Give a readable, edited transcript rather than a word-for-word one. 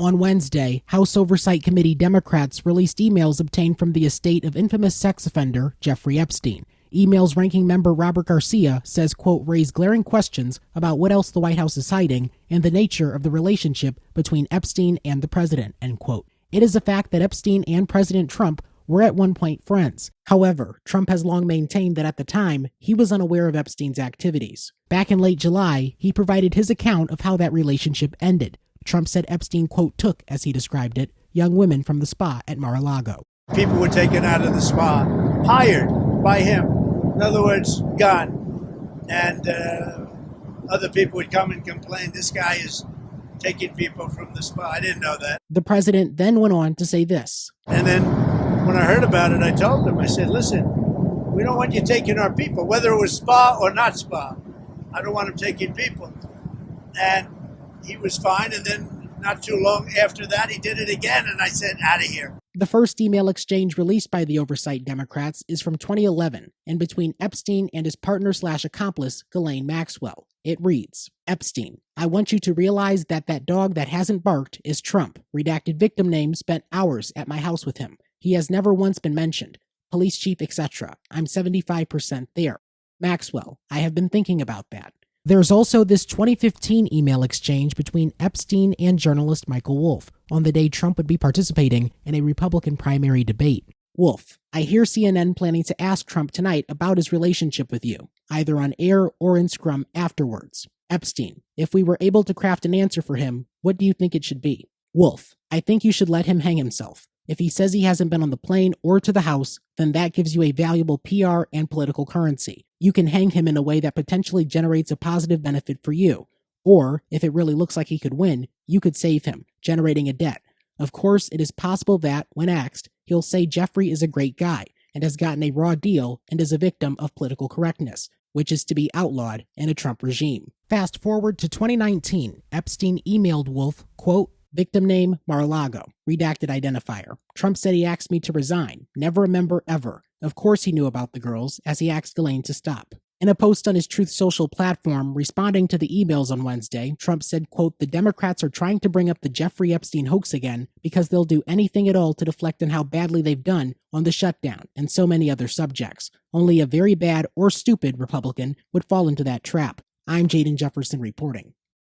On Wednesday, House Oversight Committee Democrats released emails obtained from the estate of infamous sex offender Jeffrey Epstein. Emails ranking member Robert Garcia says, quote, raise glaring questions about what else the White House is hiding and the nature of the relationship between Epstein and the president, end quote. It is a fact that Epstein and President Trump were at one point friends. However, Trump has long maintained that at the time, he was unaware of Epstein's activities. Back in late July, he provided his account of how that relationship ended. Trump said Epstein, quote, took, as he described it, young women from the spa at Mar-a-Lago. People were taken out of the spa, hired by him. In other words, gone. And other people would come and complain, this guy is taking people from the spa. I didn't know that. The president then went on to say this. And then when I heard about it, I told him, I said, listen, we don't want you taking our people, whether it was spa or not spa. I don't want him taking people. And he was fine. And then not too long after that, he did it again. And I said, out of here. The first email exchange released by the Oversight Democrats is from 2011 and between Epstein and his partner/accomplice, Ghislaine Maxwell. It reads, Epstein, I want you to realize that dog that hasn't barked is Trump. Redacted victim name spent hours at my house with him. He has never once been mentioned. Police chief, etc. I'm 75% there. Maxwell, I have been thinking about that. There's also this 2015 email exchange between Epstein and journalist Michael Wolff on the day Trump would be participating in a Republican primary debate. Wolff, I hear CNN planning to ask Trump tonight about his relationship with you, either on air or in scrum afterwards. Epstein, if we were able to craft an answer for him, what do you think it should be? Wolff, I think you should let him hang himself. If he says he hasn't been on the plane or to the House, then that gives you a valuable PR and political currency. You can hang him in a way that potentially generates a positive benefit for you. Or, if it really looks like he could win, you could save him, generating a debt. Of course, it is possible that, when asked, he'll say Jeffrey is a great guy and has gotten a raw deal and is a victim of political correctness, which is to be outlawed in a Trump regime. Fast forward to 2019, Epstein emailed Wolff, quote, victim name, Mar-a-Lago. Redacted identifier. Trump said he asked me to resign. Never a member ever. Of course he knew about the girls, as he asked Ghislaine to stop. In a post on his Truth Social platform responding to the emails on Wednesday, Trump said, quote, the Democrats are trying to bring up the Jeffrey Epstein hoax again because they'll do anything at all to deflect on how badly they've done on the shutdown and so many other subjects. Only a very bad or stupid Republican would fall into that trap. I'm Jaden Jefferson reporting.